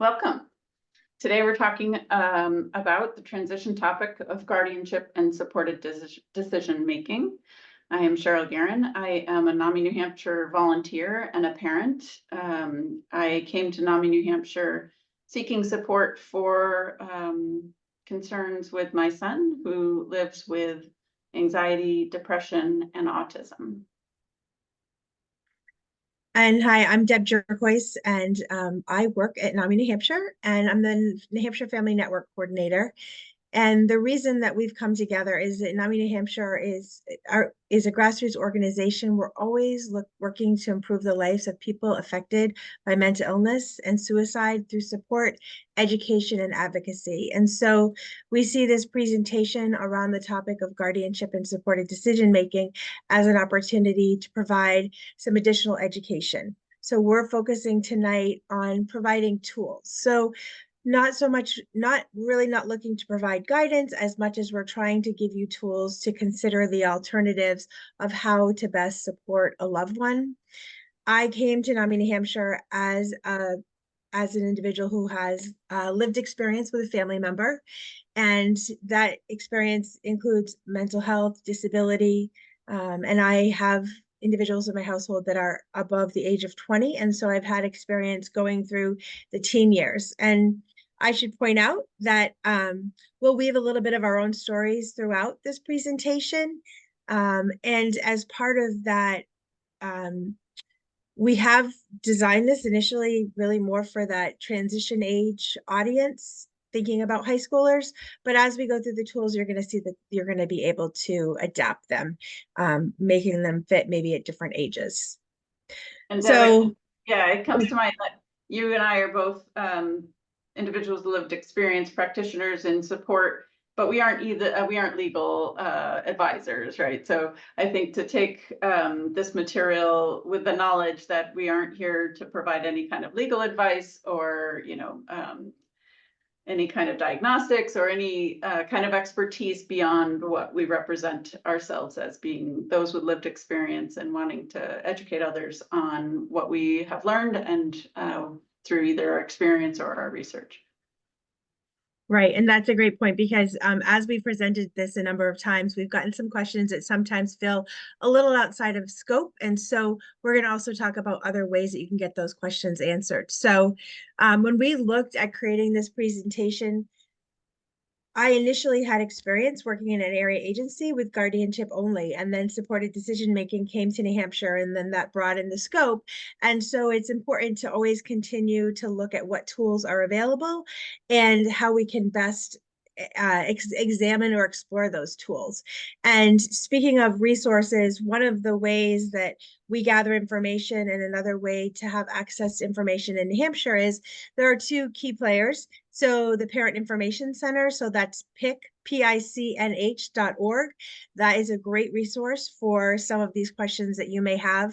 Welcome. Today we're talking about the transition topic of guardianship and supported decision making. I am Cheryl Guerin. I am a NAMI New Hampshire volunteer and a parent. I came to NAMI New Hampshire seeking support for concerns with my son who lives with anxiety, depression, and autism. And hi, I'm Deb Jerkois, and I work at NAMI New Hampshire, and I'm the New Hampshire Family Network Coordinator. And the reason that we've come together is that NAMI New Hampshire is a grassroots organization. We're always working to improve the lives of people affected by mental illness and suicide through support, education, and advocacy. And so we see this presentation around the topic of guardianship and supported decision making as an opportunity to provide some additional education. So we're focusing tonight on providing tools. So not looking to provide guidance as much as we're trying to give you tools to consider the alternatives of how to best support a loved one. I came to NAMI New Hampshire as an individual who has lived experience with a family member, and that experience includes mental health, disability, and I have individuals in my household that are above the age of 20, and so I've had experience going through the teen years. And I should point out that we'll weave a little bit of our own stories throughout this presentation. And as part of that, we have designed this initially really more for that transition age audience, thinking about high schoolers. But as we go through the tools, you're going to see that you're going to be able to adapt them, making them fit maybe at different ages. And so, yeah, it comes to mind that you and I are both individuals with lived experience, practitioners in support, but we aren't legal advisors, right? So I think to take this material with the knowledge that we aren't here to provide any kind of legal advice or any kind of diagnostics or any kind of expertise beyond what we represent ourselves as being those with lived experience and wanting to educate others on what we have learned and through either our experience or our research. Right, and that's a great point because as we presented this a number of times, we've gotten some questions that sometimes feel a little outside of scope. And so we're going to also talk about other ways that you can get those questions answered. So when we looked at creating this presentation, I initially had experience working in an area agency with guardianship only, and then supported decision making came to New Hampshire, and then that broadened the scope. And so it's important to always continue to look at what tools are available and how we can best examine or explore those tools. And speaking of resources, one of the ways that we gather information and another way to have access to information in New Hampshire is there are two key players. So the Parent Information Center, so that's PICNH.org. That is a great resource for some of these questions that you may have.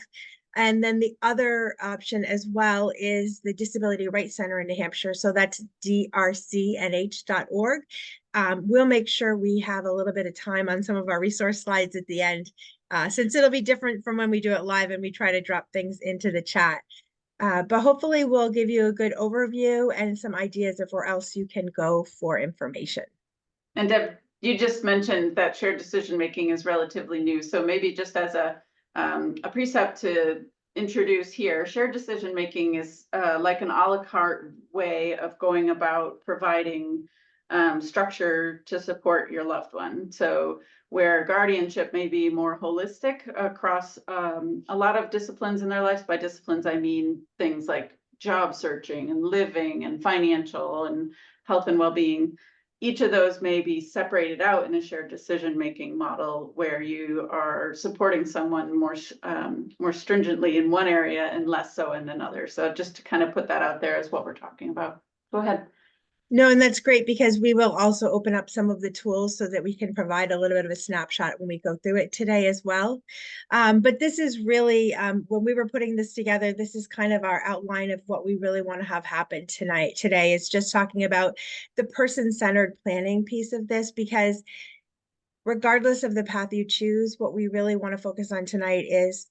And then the other option as well is the Disability Rights Center in New Hampshire. So that's drcnh.org. We'll make sure we have a little bit of time on some of our resource slides at the end, since it'll be different from when we do it live and we try to drop things into the chat. But hopefully we'll give you a good overview and some ideas of where else you can go for information. And Deb, you just mentioned that shared decision making is relatively new. So maybe just as a precept to introduce here, shared decision making is like an a la carte way of going about providing structure to support your loved one. So where guardianship may be more holistic across a lot of disciplines in their lives. By disciplines, I mean things like job searching and living and financial and health and well-being. Each of those may be separated out in a shared decision-making model where you are supporting someone more stringently in one area and less so in another. So just to kind of put that out there as what we're talking about. Go ahead. No, and that's great because we will also open up some of the tools so that we can provide a little bit of a snapshot when we go through it today as well. But this is really, when we were putting this together, this is kind of our outline of what we really want to have happen today is just talking about the person-centered planning piece of this, because regardless of the path you choose, what we really want to focus on tonight is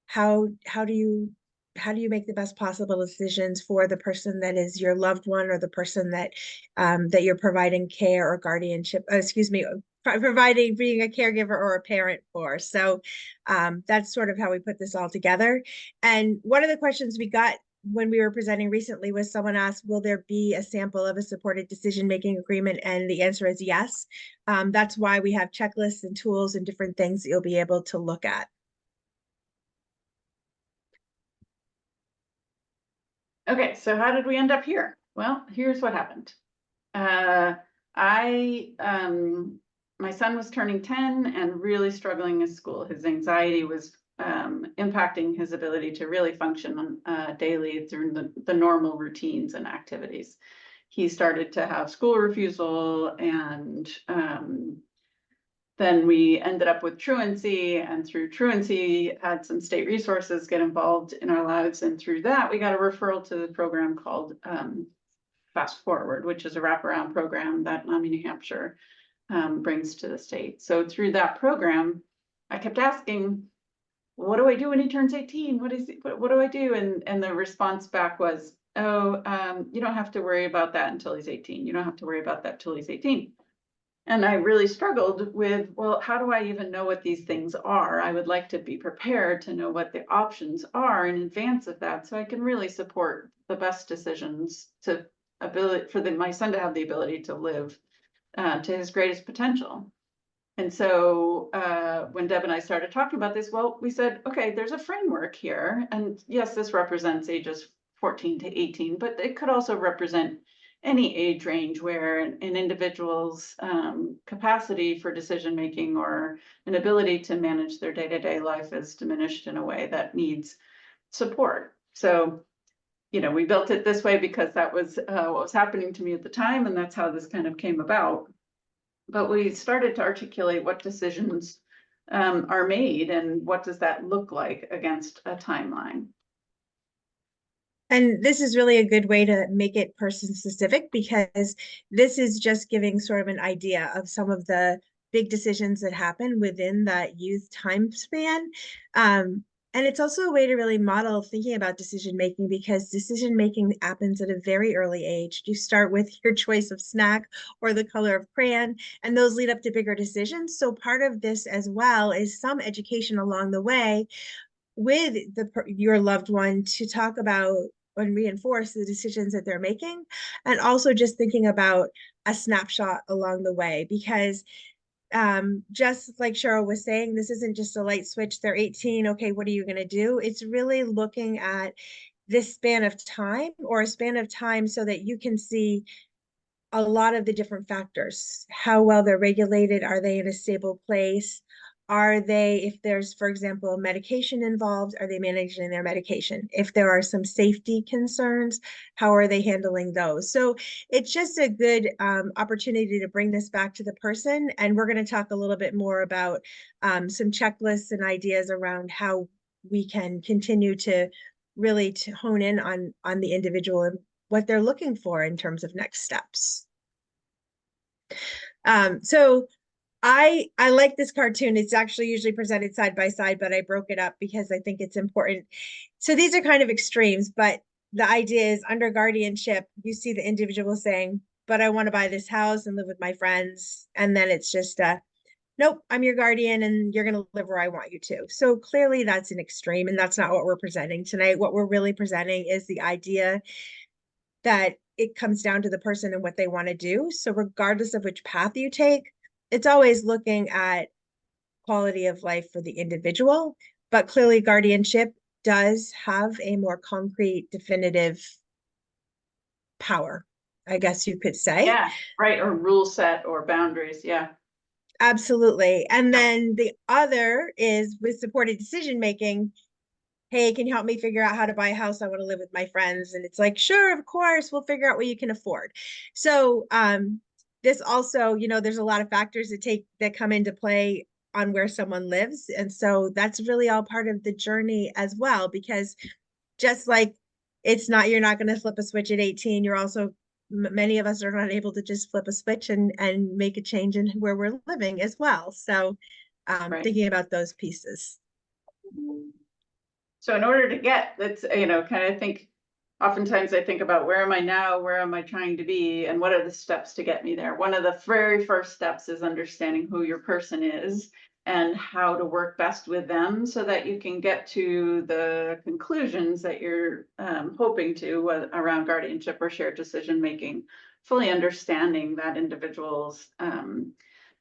how do you how do you make the best possible decisions for the person that is your loved one, or the person that that you're providing care or guardianship, excuse me, providing, being a caregiver or a parent for. So that's sort of how we put this all together. And one of the questions we got when we were presenting recently was, someone asked, will there be a sample of a supported decision-making agreement? And the answer is yes. That's why we have checklists and tools and different things that you'll be able to look at. Okay, so how did we end up here? Well, here's what happened. My son was turning 10 and really struggling in school. His anxiety was impacting his ability to really function daily through the normal routines and activities. He started to have school refusal, and then we ended up with truancy, and through truancy had some state resources get involved in our lives. And through that, we got a referral to the program called Fast Forward, which is a wraparound program that NAMI New Hampshire brings to the state. So through that program, I kept asking, what do I do when he turns 18? What do I do? And the response back was, oh, you don't have to worry about that until he's 18. You don't have to worry about that till he's 18. And I really struggled with, well, how do I even know what these things are? I would like to be prepared to know what the options are in advance of that, so I can really support the best decisions to my son to have the ability to live to his greatest potential. And so when Deb and I started talking about this, well, we said, okay, there's a framework here. And yes, this represents ages 14 to 18, but it could also represent any age range where an individual's capacity for decision-making or an ability to manage their day-to-day life is diminished in a way that needs support. So, you know, we built it this way because that was what was happening to me at the time, and that's how this kind of came about. But we started to articulate what decisions are made and what does that look like against a timeline. And this is really a good way to make it person specific, because this is just giving sort of an idea of some of the big decisions that happen within that youth time span. And it's also a way to really model thinking about decision making, because decision making happens at a very early age. You start with your choice of snack or the color of crayon, and those lead up to bigger decisions. So part of this as well is some education along the way with your loved one to talk about and reinforce the decisions that they're making, and also just thinking about a snapshot along the way. Because just like Cheryl was saying, this isn't just a light switch, they're 18, okay, what are you going to do? It's really looking at this span of time, or a span of time, so that you can see a lot of the different factors. How well they're regulated, are they in a stable place? Are they, if there's, for example, medication involved, are they managing their medication? If there are some safety concerns, how are they handling those? So it's just a good opportunity to bring this back to the person. And we're going to talk a little bit more about some checklists and ideas around how we can continue to really hone in on the individual and what they're looking for in terms of next steps. So I like this cartoon. It's actually usually presented side by side, but I broke it up because I think it's important. So these are kind of extremes, but the idea is, under guardianship, you see the individual saying, but I want to buy this house and live with my friends. And then it's just nope, I'm your guardian and you're going to live where I want you to. So clearly that's an extreme, and that's not what we're presenting tonight. What we're really presenting is the idea that it comes down to the person and what they want to do. So regardless of which path you take, it's always looking at quality of life for the individual. But clearly guardianship does have a more concrete, definitive power, I guess you could say. Yeah, right. Or rule set or boundaries. Yeah. Absolutely. And then the other is with supported decision making. Hey, can you help me figure out how to buy a house? I want to live with my friends. And it's like, sure, of course, we'll figure out what you can afford. So this also, you know, there's a lot of factors that come into play on where someone lives. And so that's really all part of the journey as well, because just like you're not going to flip a switch at 18, you're also, many of us are not able to just flip a switch and make a change in where we're living as well. So Right. thinking about those pieces. So in order to get, that's, you know, kind of think, oftentimes I think about where am I now, where am I trying to be, and what are the steps to get me there? One of the very first steps is understanding who your person is and how to work best with them so that you can get to the conclusions that you're hoping to around guardianship or shared decision making, fully understanding that individual's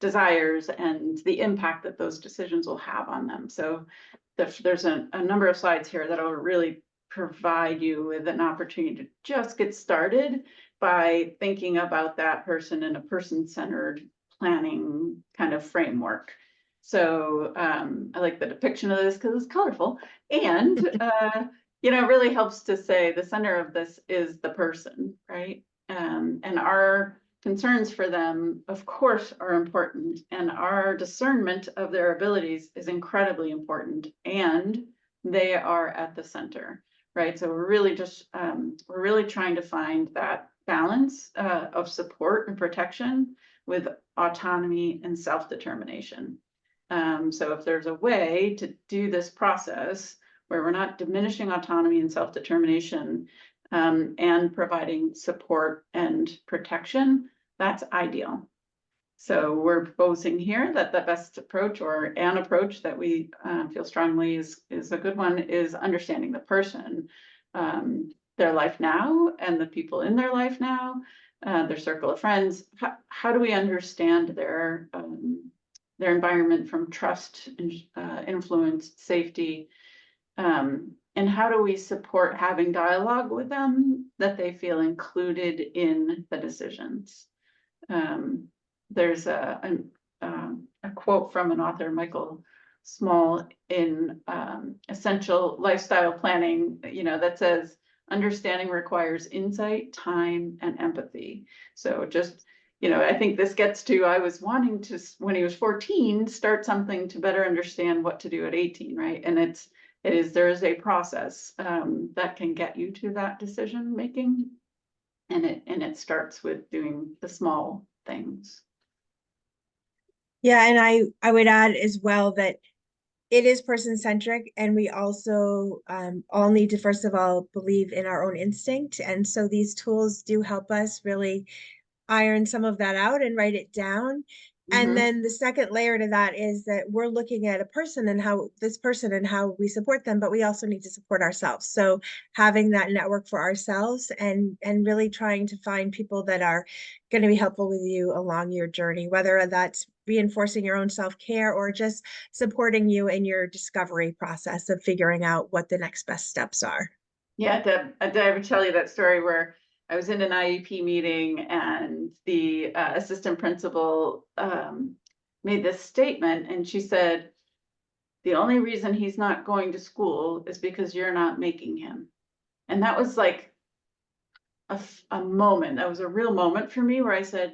desires and the impact that those decisions will have on them. So there's a number of slides here that will really provide you with an opportunity to just get started by thinking about that person in a person-centered planning kind of framework. So I like the depiction of this because it's colorful, and you know, it really helps to say the center of this is the person, right? And our concerns for them, of course, are important, and our discernment of their abilities is incredibly important, and they are at the center, right? So we're really just, we're really trying to find that balance of support and protection with autonomy and self-determination. So if there's a way to do this process where we're not diminishing autonomy and self-determination and providing support and protection, that's ideal. So we're proposing here that the best approach, or an approach that we feel strongly is a good one, is understanding the person, their life now and the people in their life now, their circle of friends. How do we understand their environment from trust, influence, safety, and how do we support having dialogue with them that they feel included in the decisions? There's a quote from an author, Michael Small, in Essential Lifestyle Planning, you know, that says, understanding requires insight, time, and empathy. So just, you know, I think this gets to, I was wanting to, when he was 14, start something to better understand what to do at 18, right? And there is a process that can get you to that decision making. And it starts with doing the small things. Yeah, and I would add as well that it is person-centric, and we also all need to, first of all, believe in our own instinct. And so these tools do help us really iron some of that out and write it down. And then the second layer to that is that we're looking at a person and how we support them, but we also need to support ourselves. So having that network for ourselves and really trying to find people that are going to be helpful with you along your journey, whether that's reinforcing your own self-care or just supporting you in your discovery process of figuring out what the next best steps are. Yeah, Deb, I would tell you that story where I was in an IEP meeting and the assistant principal made this statement, and she said, the only reason he's not going to school is because you're not making him. And that was like a moment, that was a real moment for me where I said,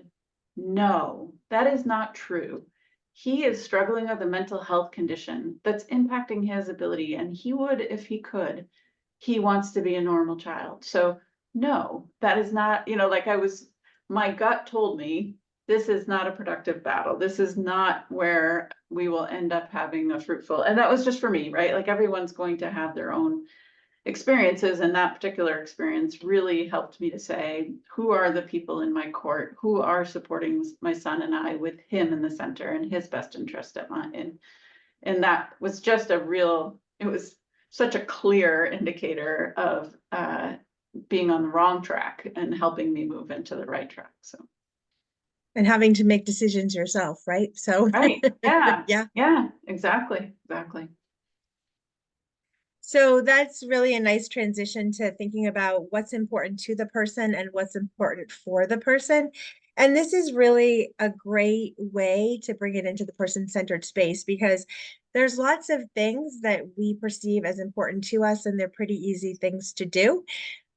no, that is not true. He is struggling with a mental health condition that's impacting his ability, and he would, if he could, he wants to be a normal child. So no, that is not, you know, like my gut told me, this is not a productive battle. This is not where we will end up having a fruitful, and that was just for me, right? Like everyone's going to have their own experiences, and that particular experience really helped me to say, who are the people in my court who are supporting my son and I with him in the center and his best interest at mind. And that was just it was such a clear indicator of being on the wrong track and helping me move into the right track. So. And having to make decisions yourself, right? So right, yeah, yeah, yeah, exactly. So that's really a nice transition to thinking about what's important to the person and what's important for the person. And this is really a great way to bring it into the person-centered space, because there's lots of things that we perceive as important to us, and they're pretty easy things to do.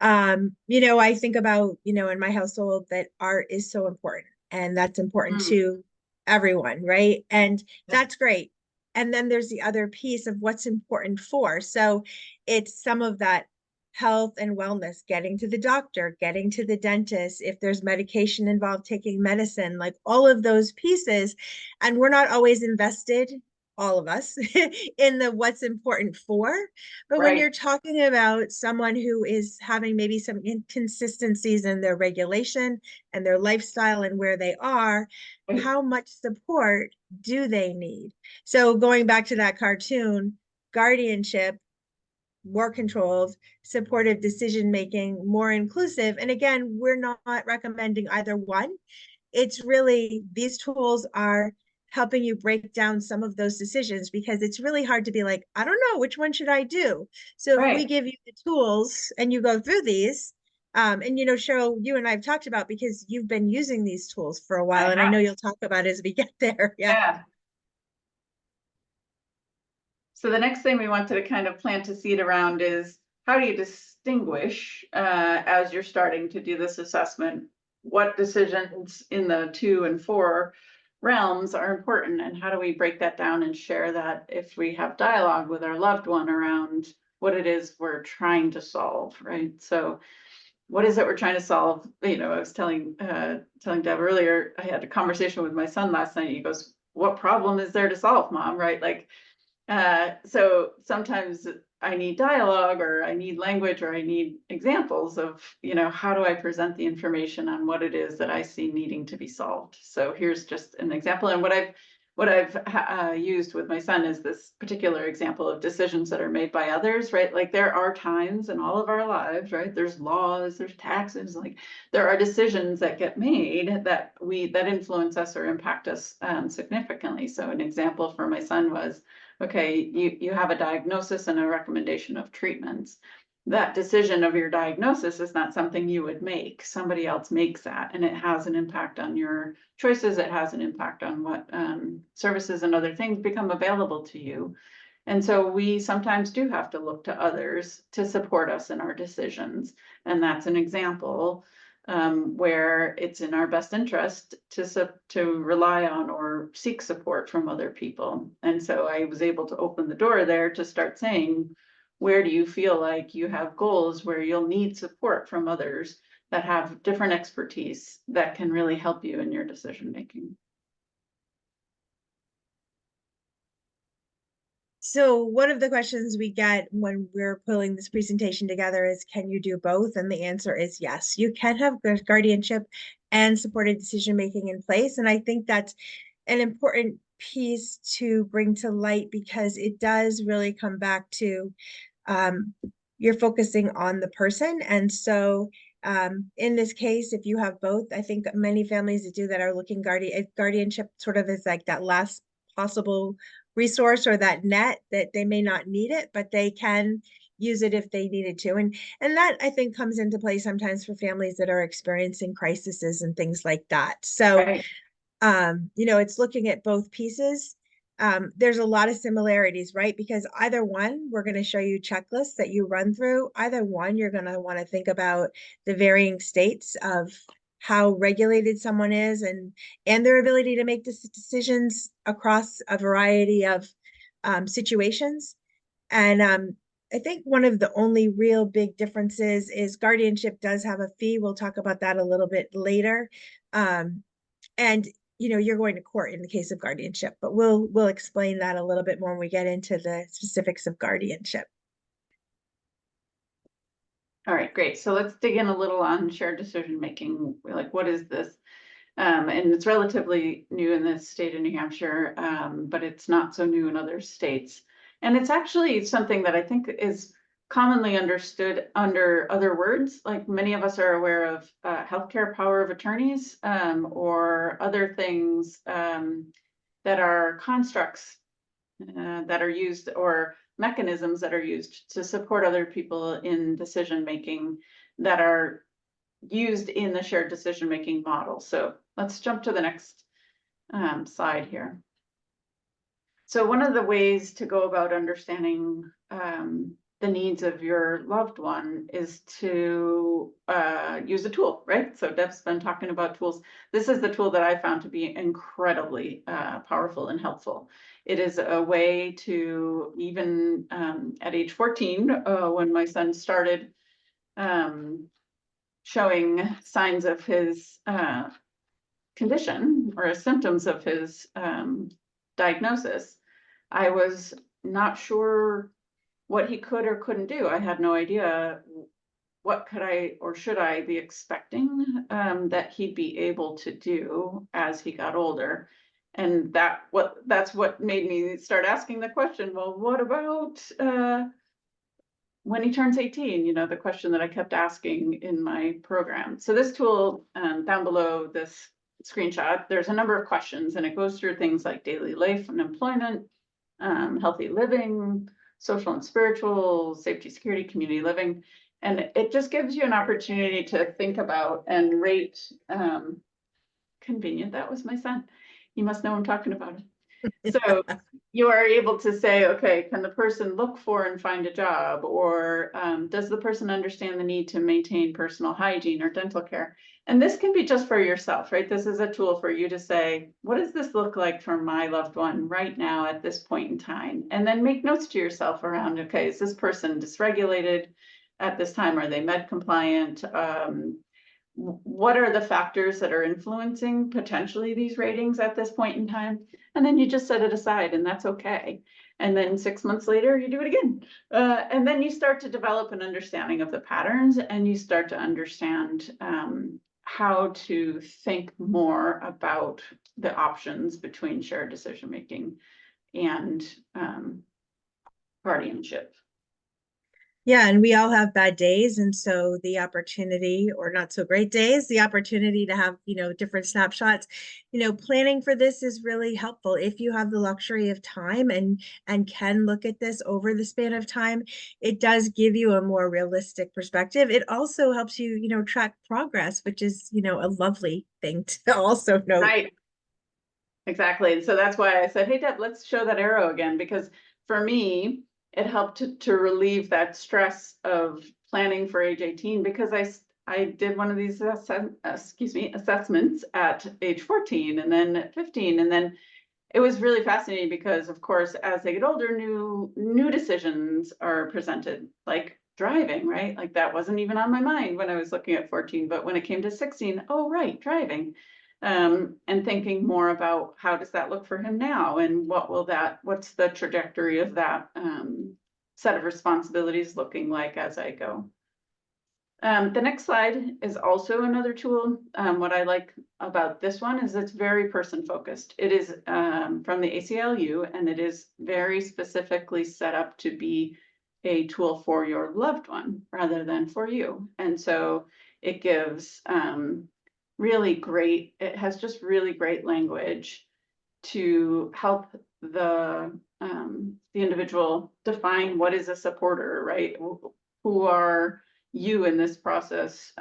You know, I think about, you know, in my household that art is so important, and that's important to everyone, right? And that's great. And then there's the other piece of what's important for. So it's some of that health and wellness, getting to the doctor, getting to the dentist, if there's medication involved, taking medicine, like all of those pieces. And we're not always invested all of us in the what's important for. But when Right. you're talking about someone who is having maybe some inconsistencies in their regulation and their lifestyle and where they are, Right. how much support do they need? So going back to that cartoon, guardianship, more controlled, supportive decision making, more inclusive. And again, we're not recommending either one. It's really, these tools are helping you break down some of those decisions, because it's really hard to be like, I don't know, which one should I do? So if we Right. give you the tools and you go through these, and Cheryl, you and I have talked about, because you've been using these tools for a I while, and I have. know you'll talk about it as we get there. Yeah. Yeah. So the next thing we wanted to kind of plant a seed around is, how do you distinguish, as you're starting to do this assessment, what decisions in the 2 and 4 realms are important, and how do we break that down and share that if we have dialogue with our loved one around what it is we're trying to solve, right? So what is it we're trying to solve? I was telling Deb earlier, I had a conversation with my son last night. He goes, "What problem is there to solve, Mom?" Right? Like, so sometimes I need dialogue, or I need language, or I need examples of, how do I present the information on what it is that I see needing to be solved. So here's just an example. And what I've used with my son is this particular example of decisions that are made by others, right? Like, there are times in all of our lives, right? There's laws, there's taxes, like there are decisions that get made that influence us or impact us significantly. So an example for my son was, okay, you have a diagnosis and a recommendation of treatments. That decision of your diagnosis is not something you would make. Somebody else makes that, and it has an impact on your choices. It has an impact on what services and other things become available to you. And so we sometimes do have to look to others to support us in our decisions. And that's an example where it's in our best interest to rely on or seek support from other people. And so I was able to open the door there to start saying, where do you feel like you have goals where you'll need support from others that have different expertise that can really help you in your decision making? So one of the questions we get when we're pulling this presentation together is, can you do both? And the answer is yes. You can have guardianship and supported decision-making in place. And I think that's an important piece to bring to light, because it does really come back to you're focusing on the person. And so in this case, if you have both, I think many families that do that are looking guardianship sort of is like that last possible resource, or that net that they may not need it, but they can use it if they needed to. And that, I think, comes into play sometimes for families that are experiencing crises and things like that. So Right. it's looking at both pieces. There's a lot of similarities, right? Because either one, we're going to show you checklists that you run through. Either one, you're going to want to think about the varying states of how regulated someone is, and their ability to make decisions across a variety of situations. And I think one of the only real big differences is guardianship does have a fee. We'll talk about that a little bit later. And you're going to court in the case of guardianship, but we'll explain that a little bit more when we get into the specifics of guardianship. All right, great. So let's dig in a little on shared decision making. Like, what is this? And it's relatively new in the state of New Hampshire, but it's not so new in other states. And it's actually something that I think is commonly understood under other words. Like, many of us are aware of healthcare power of attorneys, or other things that are constructs that are used, or mechanisms that are used to support other people in decision making, that are used in the shared decision making model. So let's jump to the next slide here. So one of the ways to go about understanding the needs of your loved one is to use a tool, right? So Deb's been talking about tools. This is the tool that I found to be incredibly powerful and helpful. It is a way to, even at age 14, when my son started showing signs of his condition, or symptoms of his diagnosis, I was not sure what he could or couldn't do. I had no idea what could I or should I be expecting that he'd be able to do as he got older. And that's what made me start asking the question, well, what about when he turns 18, the question that I kept asking in my program. So this tool down below this screenshot, there's a number of questions and it goes through things like daily life and employment, healthy living, social and spiritual, safety, security, community living. And it just gives you an opportunity to think about and rate, convenient, that was my son. You must know I'm talking about it. So you are able to say, okay, can the person look for and find a job? Or does the person understand the need to maintain personal hygiene or dental care? And this can be just for yourself, right? This is a tool for you to say, what does this look like for my loved one right now at this point in time? And then make notes to yourself around, okay, is this person dysregulated at this time? Are they med compliant? What are the factors that are influencing potentially these ratings at this point in time? And then you just set it aside and that's okay. And then 6 months later, you do it again. And then you start to develop an understanding of the patterns and you start to understand how to think more about the options between shared decision-making and guardianship. Yeah, and we all have bad days. And so the opportunity, or not so great days, the opportunity to have, different snapshots, planning for this is really helpful. If you have the luxury of time and can look at this over the span of time, it does give you a more realistic perspective. It also helps you, track progress, which is, a lovely thing to also note. Right. Exactly. And so that's why I said, hey, Deb, let's show that arrow again, because for me, it helped to relieve that stress of planning for age 18, because I did one of these assessments at age 14 and then at 15. And then it was really fascinating because, of course, as they get older, new decisions are presented, like driving, right? Like that wasn't even on my mind when I was looking at 14, but when it came to 16, oh, right, driving. And thinking more about how does that look for him now, and what's the trajectory of that set of responsibilities looking like as I go. The next slide is also another tool. What I like about this one is it's very person focused. It is from the ACLU, and it is very specifically set up to be a tool for your loved one rather than for you. And so it gives it has just really great language to help the individual define what is a supporter, right? Who are you in this process?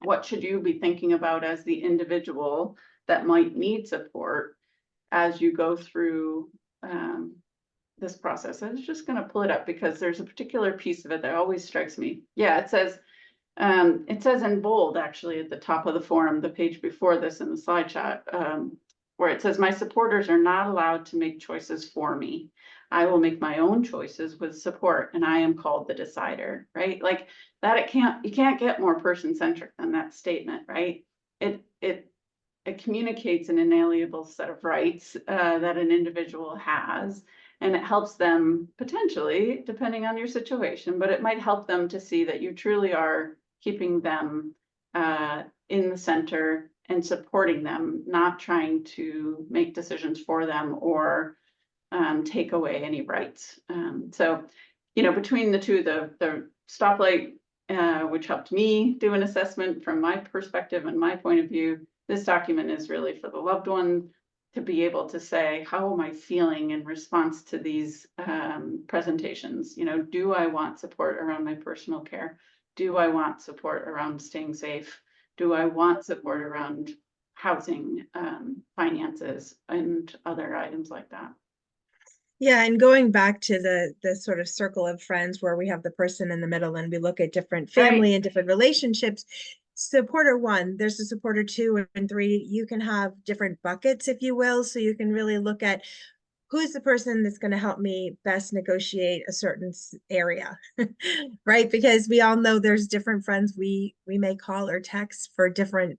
What should you be thinking about as the individual that might need support as you go through this process? I was just going to pull it up because there's a particular piece of it that always strikes me. Yeah, it says in bold, actually, at the top of the form, the page before this in the slide chat, where it says, my supporters are not allowed to make choices for me. I will make my own choices with support, and I am called the decider, right? Like that, you can't get more person-centric than that statement, right? It communicates an inalienable set of rights that an individual has, and it helps them potentially, depending on your situation, but it might help them to see that you truly are keeping them in the center and supporting them, not trying to make decisions for them or take away any rights. So, between the two, the stoplight, which helped me do an assessment from my perspective and my point of view, this document is really for the loved one to be able to say, how am I feeling in response to these presentations? Do I want support around my personal care? Do I want support around staying safe? Do I want support around housing, finances, and other items like that? Yeah, and going back to the sort of circle of friends where we have the person in the middle and we look at different family and different relationships. Supporter 1, there's a supporter 2 and 3. You can have different buckets, if you will, so you can really look at who's the person that's going to help me best negotiate a certain area, right? Because we all know there's different friends we may call or text for different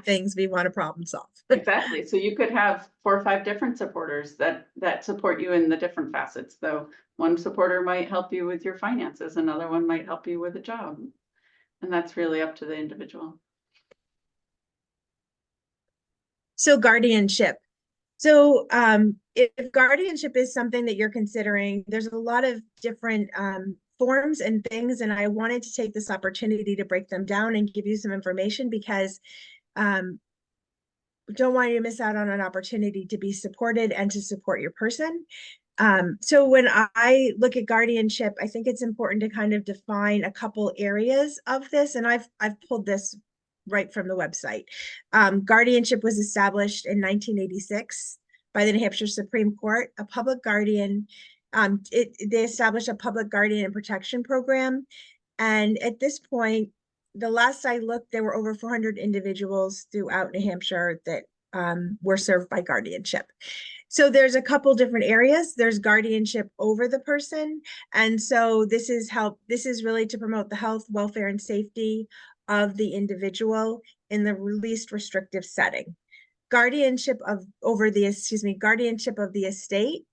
things we want to problem solve. Exactly. So you could have 4 or 5 different supporters that support you in the different facets. Though one supporter might help you with your finances, another one might help you with a job. And that's really up to the individual. So guardianship. So if guardianship is something that you're considering, there's a lot of different forms and things, and I wanted to take this opportunity to break them down and give you some information because don't want you to miss out on an opportunity to be supported and to support your person. So when I look at guardianship, I think it's important to kind of define a couple areas of this, and I've pulled this right from the website. Guardianship was established in 1986 by the New Hampshire Supreme Court. A public guardian, they established a public guardian and protection program, and at this point, the last I looked, there were over 400 individuals throughout New Hampshire that were served by guardianship. So there's a couple different areas. There's guardianship over the person. And so this is really to promote the health, welfare, and safety of the individual in the least restrictive setting. Guardianship of the estate.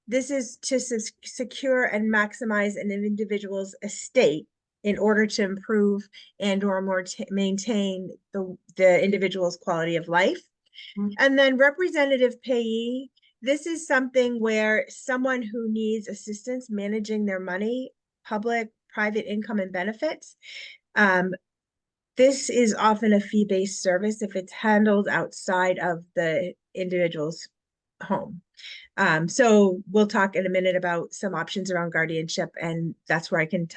This is to secure and maximize an individual's estate in order to improve and or maintain the individual's quality of life. Mm-hmm. And then representative payee, this is something where someone who needs assistance managing their money, public, private income, and benefits. This is often a fee-based service if it's handled outside of the individual's home. So we'll talk in a minute about some options around guardianship, and that's where I can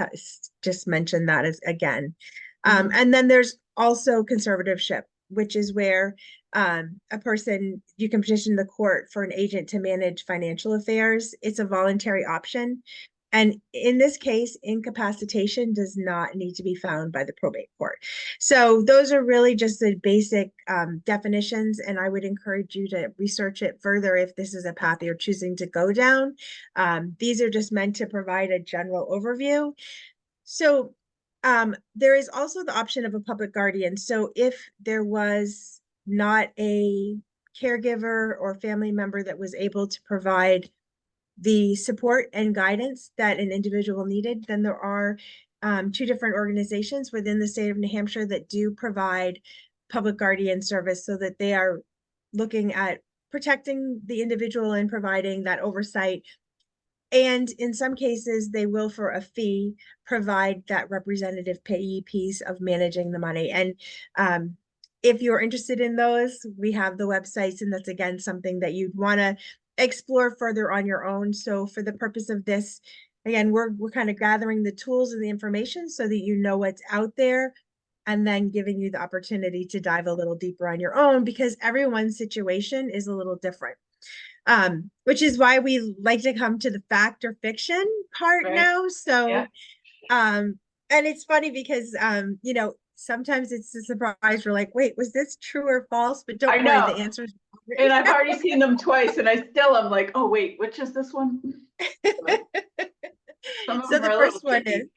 just mention that as again. And then there's also conservatorship, which is where you can petition the court for an agent to manage financial affairs. It's a voluntary option. And in this case, incapacitation does not need to be found by the probate court. So those are really just the basic definitions, and I would encourage you to research it further if this is a path you're choosing to go down. These are just meant to provide a general overview. So there is also the option of a public guardian. So if there was not a caregiver or family member that was able to provide the support and guidance that an individual needed, then there are 2 different organizations within the state of New Hampshire that do provide public guardian service, so that they are looking at protecting the individual and providing that oversight. And in some cases, they will, for a fee, provide that representative payee piece of managing the money. And if you're interested in those, we have the websites, and that's again something that you'd want to explore further on your own. So for the purpose of this, again, we're kind of gathering the tools and the information so that you know what's out there, and then giving you the opportunity to dive a little deeper on your own, because everyone's situation is a little different. Which is why we like to come to the fact or fiction part now. So, yeah. And it's funny because, sometimes it's a surprise. We're like, wait, was this true or false? But don't worry, the answer's and I've already seen them twice, and I still am like, oh wait, which is this one? So the first one is,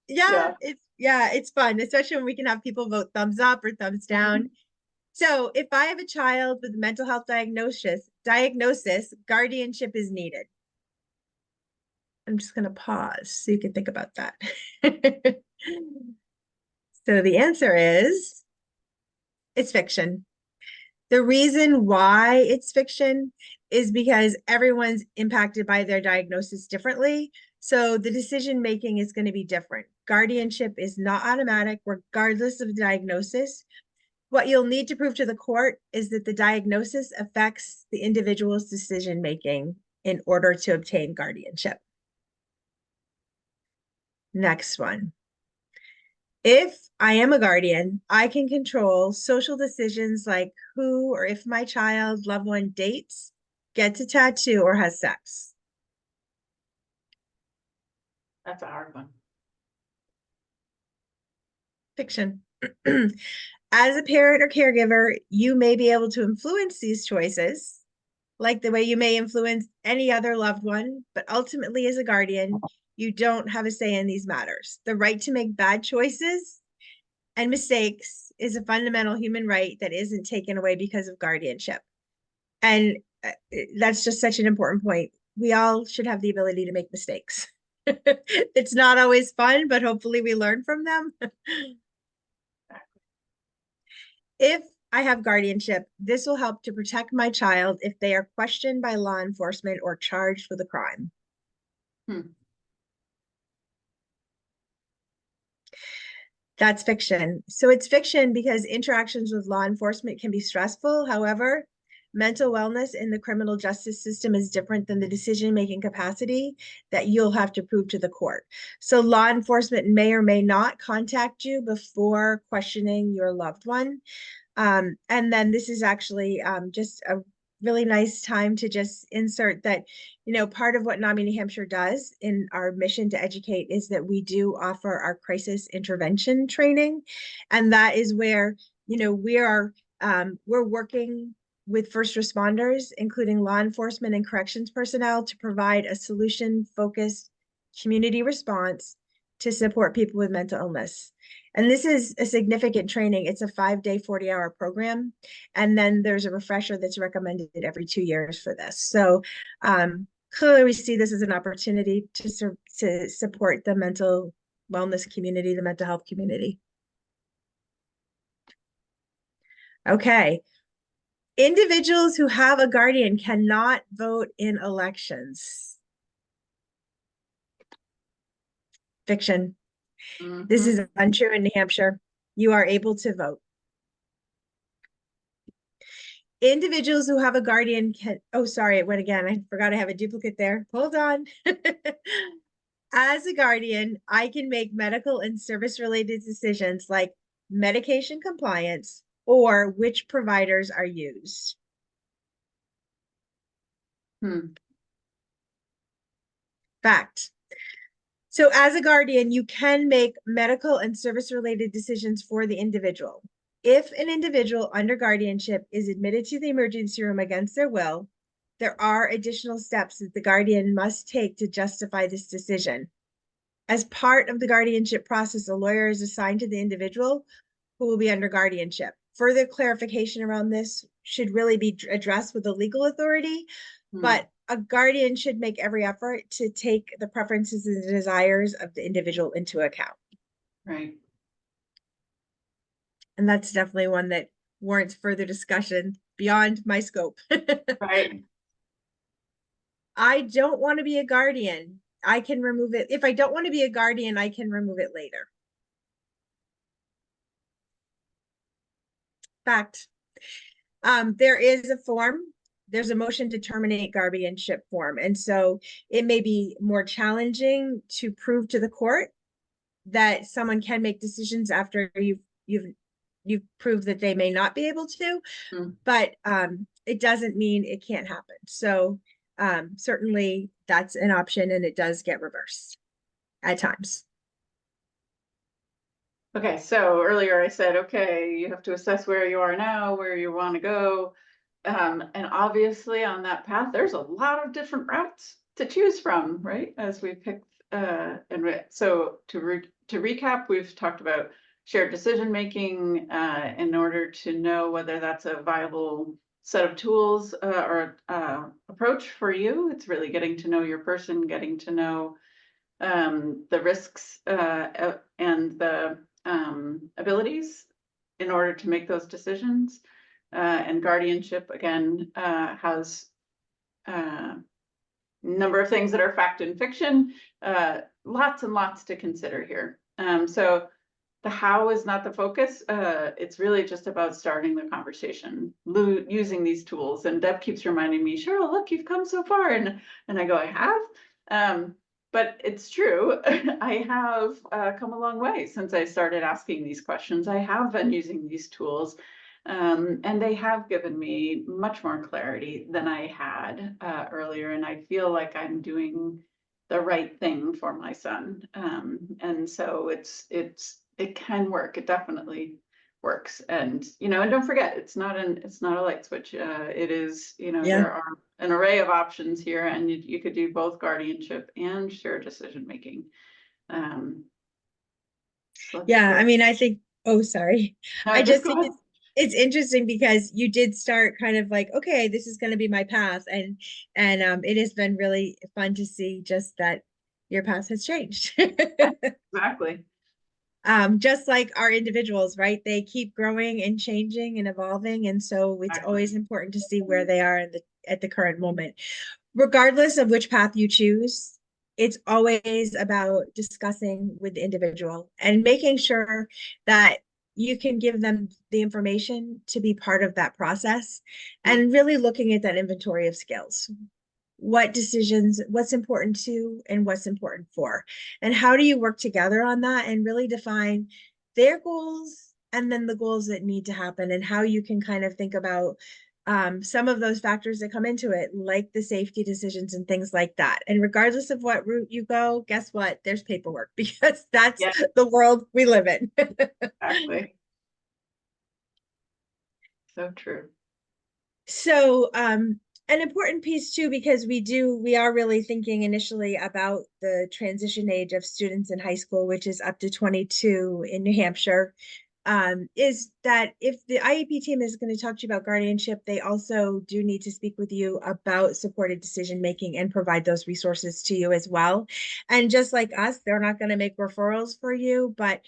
it's fun, especially when we can have people vote thumbs up or thumbs down. So if I have a child with a mental health diagnosis, guardianship is needed. I'm just going to pause so you can think about that. So the answer is, it's fiction. The reason why it's fiction is because everyone's impacted by their diagnosis differently. So the decision-making is going to be different. Guardianship is not automatic, regardless of the diagnosis. What you'll need to prove to the court is that the diagnosis affects the individual's decision-making in order to obtain guardianship. Next one. If I am a guardian, I can control social decisions like who or if my child, loved one dates, gets a tattoo, or has sex. That's a hard one. Fiction. As a parent or caregiver, you may be able to influence these choices, like the way you may influence any other loved one, but ultimately as a guardian, you don't have a say in these matters. The right to make bad choices and mistakes is a fundamental human right that isn't taken away because of guardianship. And that's just such an important point. We all should have the ability to make mistakes. It's not always fun, but hopefully we learn from them. If I have guardianship, this will help to protect my child if they are questioned by law enforcement or charged with a crime. That's fiction. So it's fiction because interactions with law enforcement can be stressful. However, mental wellness in the criminal justice system is different than the decision-making capacity that you'll have to prove to the court. So law enforcement may or may not contact you before questioning your loved one. And then this is actually just a really nice time to just insert that, part of what NAMI New Hampshire does in our mission to educate is that we do offer our crisis intervention training. And that is where, we're working with first responders, including law enforcement and corrections personnel, to provide a solution-focused community response to support people with mental illness. And this is a significant training. It's a 5-day, 40-hour program. And then there's a refresher that's recommended every 2 years for this. So clearly we see this as an opportunity to support the mental wellness community, the mental health community. Okay. Individuals who have a guardian cannot vote in elections. Fiction. This is untrue in New Hampshire. You are able to vote. Individuals who have a guardian can, oh, sorry, it went again. I forgot I have a duplicate there. Hold on. As a guardian, I can make medical and service-related decisions like medication compliance or which providers are used. Fact. So as a guardian, you can make medical and service-related decisions for the individual. If an individual under guardianship is admitted to the emergency room against their will, there are additional steps that the guardian must take to justify this decision. As part of the guardianship process, a lawyer is assigned to the individual who will be under guardianship. Further clarification around this should really be addressed with the legal authority, but a guardian should make every effort to take the preferences and the desires of the individual into account. Right. And that's definitely one that warrants further discussion beyond my scope. Right. I don't want to be a guardian. I can remove it. If I don't want to be a guardian, I can remove it later. Fact. There is a form. There's a motion to terminate guardianship form. And so it may be more challenging to prove to the court that someone can make decisions after you've proved that they may not be able to, but it doesn't mean it can't happen. So certainly that's an option and it does get reversed at times. Okay, so earlier I said, okay, you have to assess where you are now, where you want to go. And obviously on that path, there's a lot of different routes to choose from, right? As we picked, so to recap, we've talked about shared decision-making in order to know whether that's a viable set of tools or approach for you. It's really getting to know your person, getting to know the risks and the abilities in order to make those decisions. And guardianship, again, has a number of things that are fact and fiction, lots and lots to consider here. So the how is not the focus. It's really just about starting the conversation, using these tools. And Deb keeps reminding me, Cheryl, look, you've come so far. And I go, I have. But it's true. I have come a long way since I started asking these questions. I have been using these tools. And they have given me much more clarity than I had earlier. And I feel like I'm doing the right thing for my son. And so it can work. It definitely works. And, and don't forget, it's not a light switch. It is, there are an array of options here, and you could do both guardianship and shared decision making. Yeah, I mean, I think Oh, sorry. No, I just just go think ahead. it's interesting because you did start kind of like, okay, this is going to be my path, and it has been really fun to see just that your path has changed. Exactly. Just like our individuals, right? They keep growing and changing and evolving, and so it's always Exactly. important to see where they are at the current moment. Regardless of which path you choose, it's always about discussing with the individual and making sure that you can give them the information to be part of that process Yeah. and really looking at that inventory of skills. What decisions, what's important to, and what's important for, and how do you work together on that and really define their goals and then the goals that need to happen, and how you can kind of think about some of those factors that come into it, like the safety decisions and things like that. And regardless of what route you go, guess what? There's paperwork because that's Yeah, the world we live in. exactly. So true. So, an important piece too, because we are really thinking initially about the transition age of students in high school, which is up to 22 in New Hampshire, is that if the IEP team is going to talk to you about guardianship, they also do need to speak with you about supported decision making and provide those resources to you as well. And just like us, they're not going to make referrals for you, but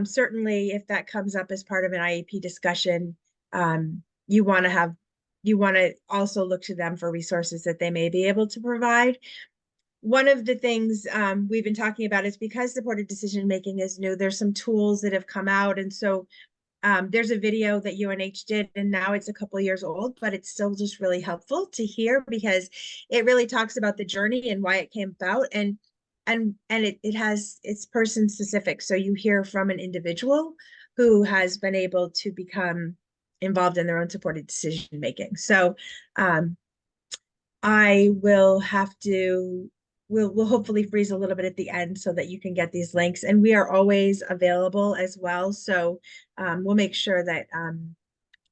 certainly if that comes up as part of an IEP discussion, you want to have you want to also look to them for resources that they may be able to provide. One of the things we've been talking about is because supported decision making is new, there's some tools that have come out. And so there's a video that UNH did, and now it's a couple years old, but it's still just really helpful to hear because it really talks about the journey and why it came about. And it's person specific. So you hear from an individual who has been able to become involved in their own supported decision making. So um, I will have to we'll hopefully freeze a little bit at the end so that you can get these links. And we are always available as well. So we'll make sure that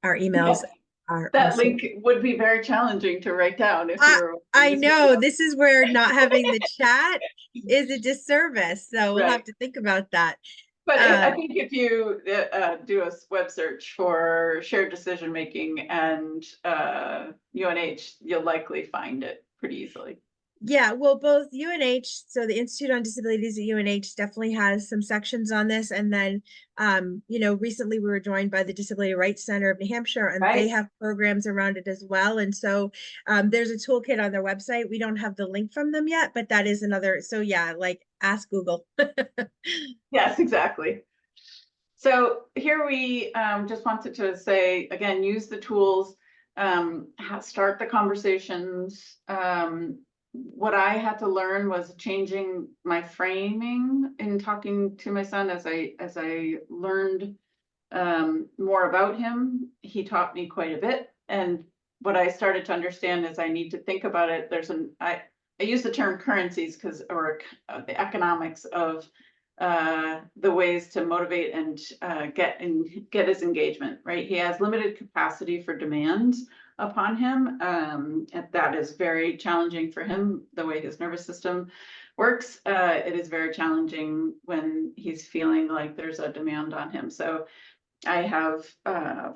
our emails Yes, are that also. link would be very challenging to write down if you I were watching I this know video. this is where not having the chat is a disservice. So we'll have Right. to think about that. But I Um, think if you do a web search for shared decision making and UNH, you'll likely find it pretty easily. Yeah, well, both UNH, so the Institute on Disabilities at UNH definitely has some sections on this. And then, recently we were joined by the Disability Rights Center of New Hampshire, and they Right. have programs around it as well. And so there's a toolkit on their website. We don't have the link from them yet, but that is another. So yeah, like ask Google. Yes, exactly. So here we just wanted to say, again, use the tools, start the conversations. What I had to learn was changing my framing in talking to my son as I learned more about him. He taught me quite a bit. And what I started to understand is I need to think about it. I use the term currencies the economics of the ways to motivate and get his engagement, right? He has limited capacity for demands upon him. And that is very challenging for him, the way his nervous system works. It is very challenging when he's feeling like there's a demand on him. So I have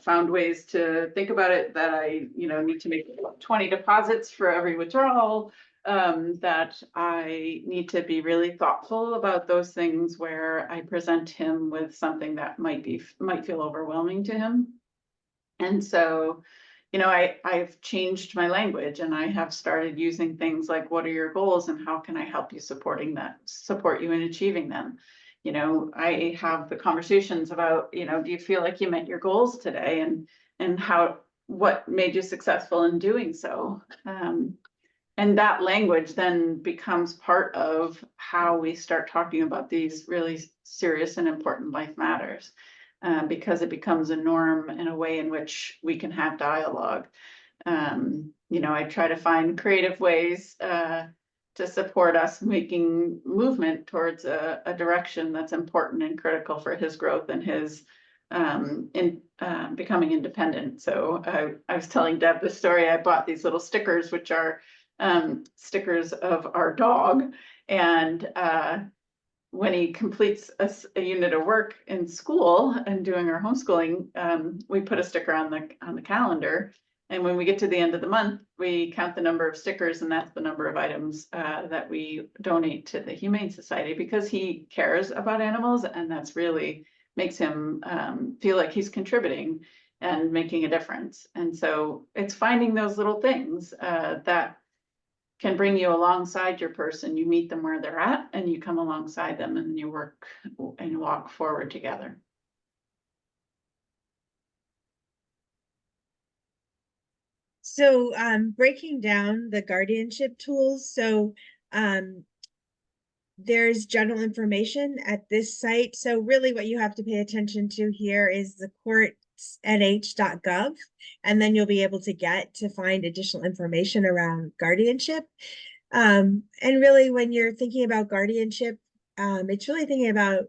found ways to think about it that I, need to make 20 deposits for every withdrawal, that I need to be really thoughtful about those things where I present him with something that might feel overwhelming to him. And so, I've changed my language and I have started using things like, what are your goals and how can I help you support you in achieving them? I have the conversations about, do you feel like you met your goals today, and what made you successful in doing so? And that language then becomes part of how we start talking about these really serious and important life matters, because it becomes a norm in a way in which we can have dialogue. I try to find creative ways to support us making movement towards a direction that's important and critical for his growth and his in becoming independent. So I was telling Deb the story. I bought these little stickers, which are stickers of our dog, and when he completes a unit of work in school and doing our homeschooling, we put a sticker on the calendar. And when we get to the end of the month, we count the number of stickers, and that's the number of items that we donate to the Humane Society, because he cares about animals, and that's really makes him feel like he's contributing and making a difference. And so it's finding those little things that can bring you alongside your person. You meet them where they're at and you come alongside them and you work and walk forward together. So breaking down the guardianship tools. So there's general information at this site. So really what you have to pay attention to here is the courtsnh.gov, and then you'll be able to get to find additional information around guardianship. And really when you're thinking about guardianship, it's really thinking about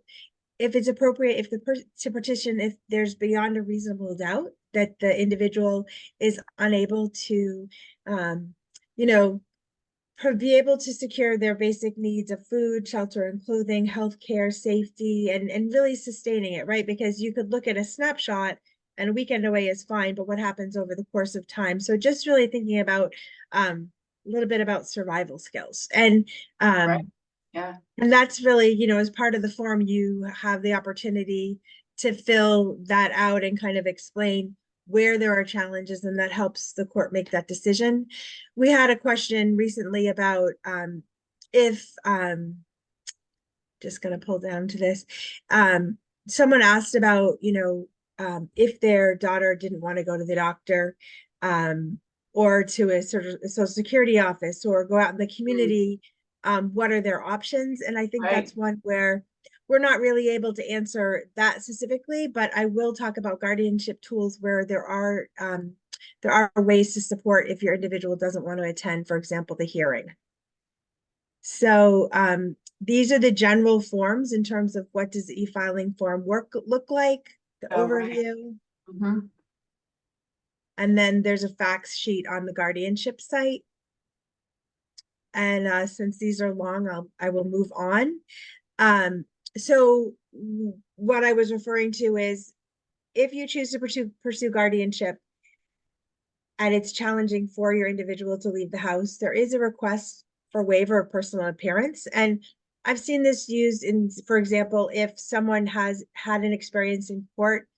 if it's appropriate, if the person to petition, if there's beyond a reasonable doubt that the individual is unable to, you know, be able to secure their basic needs of food, shelter, and clothing, healthcare, safety, and really sustaining it, right? Because you could look at a snapshot and a weekend away is fine, but what happens over the course of time? So just really thinking about a little bit about survival skills. And Right. Yeah. and that's really, you know, as part of the form, you have the opportunity to fill that out and kind of explain where there are challenges, and that helps the court make that decision. We had a question recently about if just going to pull down to this. Someone asked about, you know, if their daughter didn't want to go to the doctor, or to a sort of a social security office, or go out in the community, what are their options? And I think Right. that's one where we're not really able to answer that specifically, but I will talk about guardianship tools where there are ways to support if your individual doesn't want to attend, for example, the hearing. So these are the general forms in terms of what does the e-filing form look like, the Oh, right. overview. Mm-hmm. And then there's a facts sheet on the guardianship site. And since these are long, I will move on. So what I was referring to is if you choose to pursue guardianship and it's challenging for your individual to leave the house, there is a request for waiver of personal appearance. And I've seen this used in, for example, if someone has had an experience in court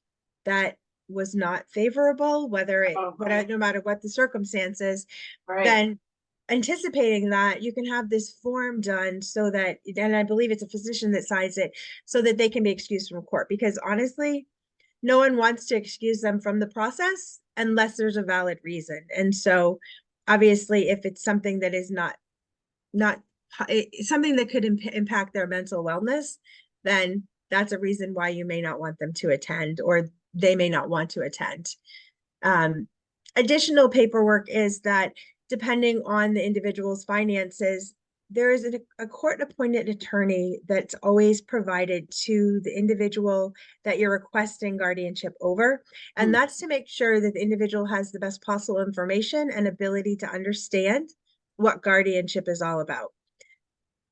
that was not favorable, whether it, Right. no matter what the circumstances, Right. then anticipating that you can have this form done so that, and I believe it's a physician that signs it, so that they can be excused from court. Because honestly, no one wants to excuse them from the process unless there's a valid reason. And so obviously if it's something that is not something that could impact their mental wellness, then that's a reason why you may not want them to attend, or they may not want to attend. Additional paperwork is that depending on the individual's finances, there is a court-appointed attorney that's always provided to the individual that you're requesting guardianship over. And that's to make sure that the individual has the best possible information and ability to understand what guardianship is all about.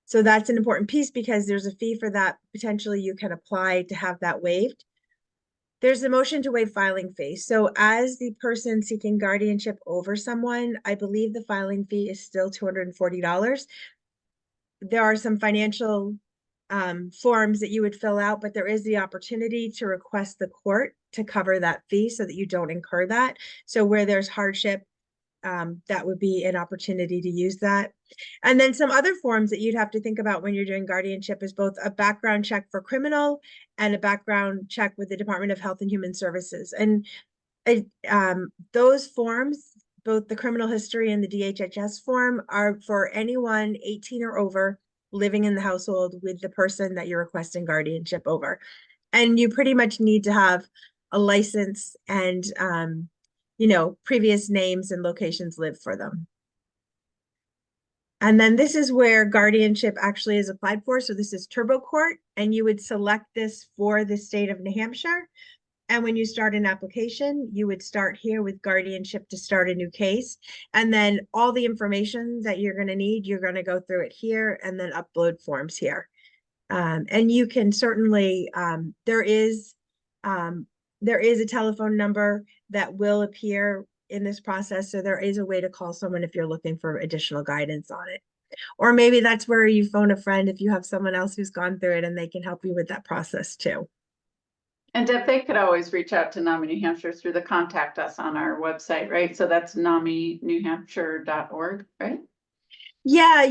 So that's an important piece because there's a fee for that. Potentially you can apply to have that waived. There's a motion to waive filing fee. So as the person seeking guardianship over someone, I believe the filing fee is still $240. There are some financial forms that you would fill out, but there is the opportunity to request the court to cover that fee so that you don't incur that. So where there's hardship, that would be an opportunity to use that. And then some other forms that you'd have to think about when you're doing guardianship is both a background check for criminal and a background check with the Department of Health and Human Services. And those forms, both the criminal history and the DHHS form, are for anyone 18 or over living in the household with the person that you're requesting guardianship over. And you pretty much need to have a license and you know, previous names and locations lived for them. And then this is where guardianship actually is applied for. So this is Turbo Court, and you would select this for the state of New Hampshire. And when you start an application, you would start here with guardianship to start a new case. And then all the information that you're going to need, you're going to go through it here and then upload forms here. And you can certainly, there is a telephone number that will appear in this process. So there is a way to call someone if you're looking for additional guidance on it. Or maybe that's where you phone a friend if you have someone else who's gone through it and they can help you with that process too. And Deb, they could always reach out to NAMI New Hampshire through the contact us on our website, right? So that's naminewhampshire.org, right? Yeah,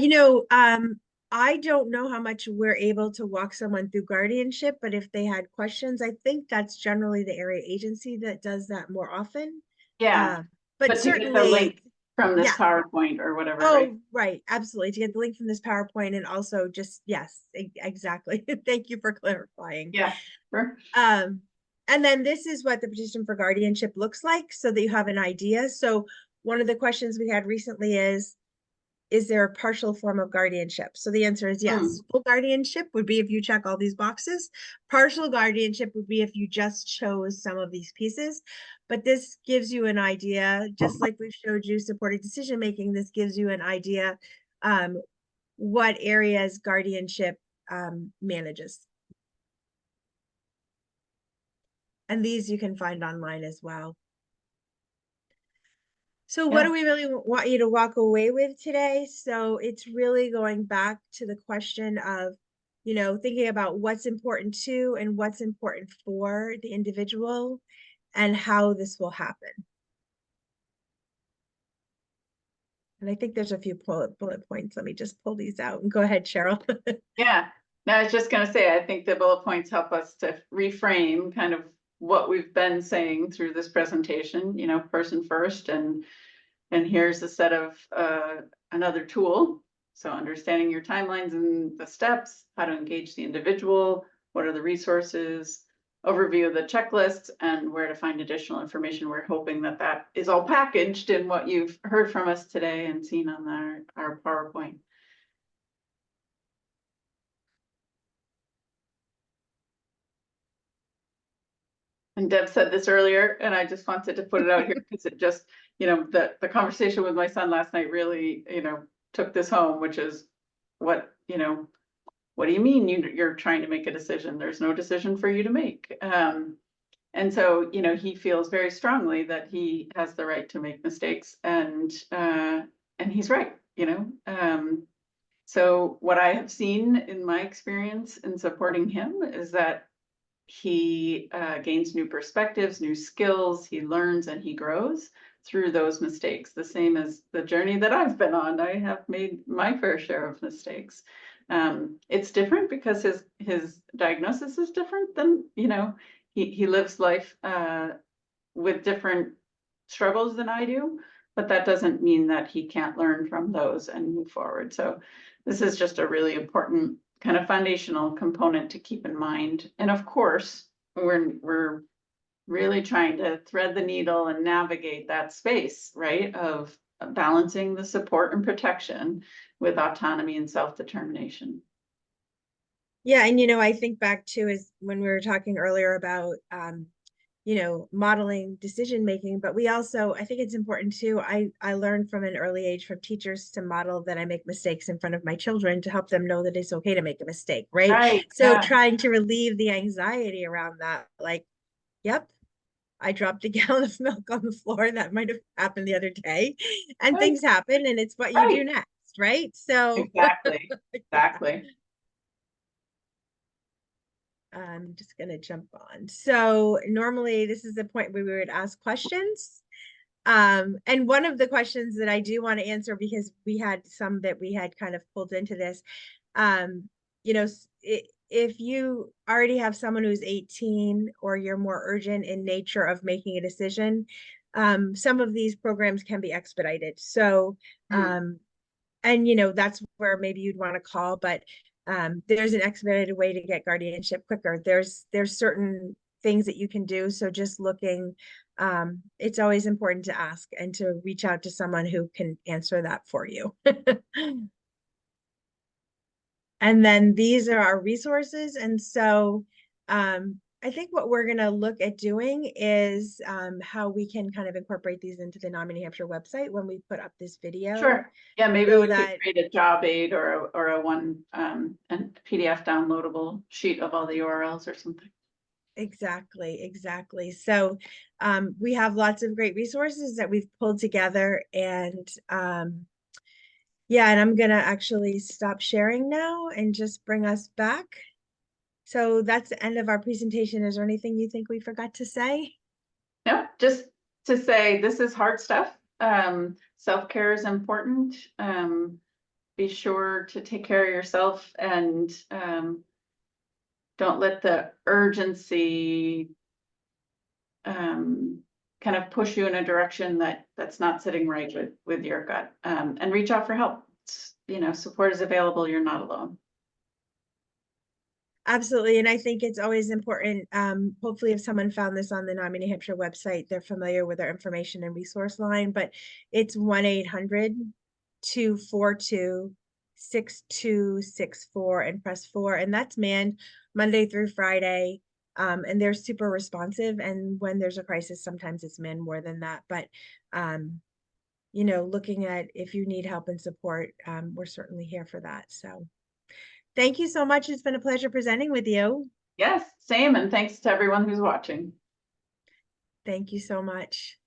I don't know how much we're able to walk someone through guardianship, but if they had questions, I think that's generally the area agency that does that more often. Yeah, But but to get the certainly, link from this yeah. PowerPoint or whatever, right? Oh, right, absolutely. To get the link from this PowerPoint and also just, yes, exactly. Thank you for clarifying. Yeah, sure. And then this is what the petition for guardianship looks like so that you have an idea. So one of the questions we had recently is there a partial form of guardianship? So the answer is yes. Full guardianship would be if you check all these boxes. Partial guardianship would be if you just chose some of these pieces. But this gives you an idea, just like we've showed you supported decision making, this gives you an idea what areas guardianship manages. And these you can find online as well. So what do we really want you to walk away with today? So it's really going back to the question of, thinking about what's important to and what's important for the individual and how this will happen. And I think there's a few bullet points. Let me just pull these out and go ahead, Cheryl. Yeah, no, I was just gonna say, I think the bullet points help us to reframe kind of what we've been saying through this presentation, person first, and here's a set of another tool. So understanding your timelines and the steps, how to engage the individual, what are the resources, overview of the checklist, and where to find additional information. We're hoping that that is all packaged in what you've heard from us today and seen on our PowerPoint. And Deb said this earlier, and I just wanted to put it out here because it just, the conversation with my son last night really, took this home, which is what do you mean you're trying to make a decision? There's no decision for you to make. And so, he feels very strongly that he has the right to make mistakes, and he's right, so what I have seen in my experience in supporting him is that he gains new perspectives, new skills, he learns and he grows through those mistakes. The same as the journey that I've been on. I have made my fair share of mistakes. It's different because his diagnosis is different than, he lives life with different struggles than I do, but that doesn't mean that he can't learn from those and move forward. So this is just a really important kind of foundational component to keep in mind. And of course, we're really trying to thread the needle and navigate that space, right, of balancing the support and protection with autonomy and self-determination. Yeah, and I think back to is when we were talking earlier about modeling decision making, but we also, I think it's important too, I learned from an early age from teachers to model that I make mistakes in front of my children to help them know that it's okay to make a mistake, right? Right. So Yeah. trying to relieve the anxiety around that, like, yep, I dropped a gallon of milk on the floor. That might have happened the other day, and Right. things happen, and it's what you do next, right? So exactly. I'm just going to jump on. So normally this is the point where we would ask questions. And one of the questions that I do want to answer, because we had some that we had kind of pulled into this, if you already have someone who's 18 or you're more urgent in nature of making a decision, some of these programs can be expedited. So, and that's where maybe you'd want to call, but there's an expedited way to get guardianship quicker. There's certain things that you can do. So just looking, it's always important to ask and to reach out to someone who can answer that for you. And then these are our resources. And so I think what we're gonna look at doing is how we can kind of incorporate these into the NAMI New Hampshire website when we put up this video. Sure. Yeah, maybe So we could that create a job aid or a one, and PDF downloadable sheet of all the URLs or something. exactly. So we have lots of great resources that we've pulled together, and yeah, and I'm gonna actually stop sharing now and just bring us back. So that's the end of our presentation. Is there anything you think we forgot to say? No, just to say, this is hard stuff. Self-care is important. Be sure to take care of yourself, and don't let the urgency kind of push you in a direction that's not sitting right with your gut. And reach out for help. Support is available. You're not alone. Absolutely. And I think it's always important. Hopefully, if someone found this on the NAMI New Hampshire website, they're familiar with our information and resource line, but it's 1-800-242-6264 and press 4. And that's manned Monday through Friday. And they're super responsive. And when there's a crisis, sometimes it's manned more than that. But, looking at if you need help and support, we're certainly here for that. So thank you so much. It's been a pleasure presenting with you. Yes, same. And thanks to everyone who's watching. Thank you so much.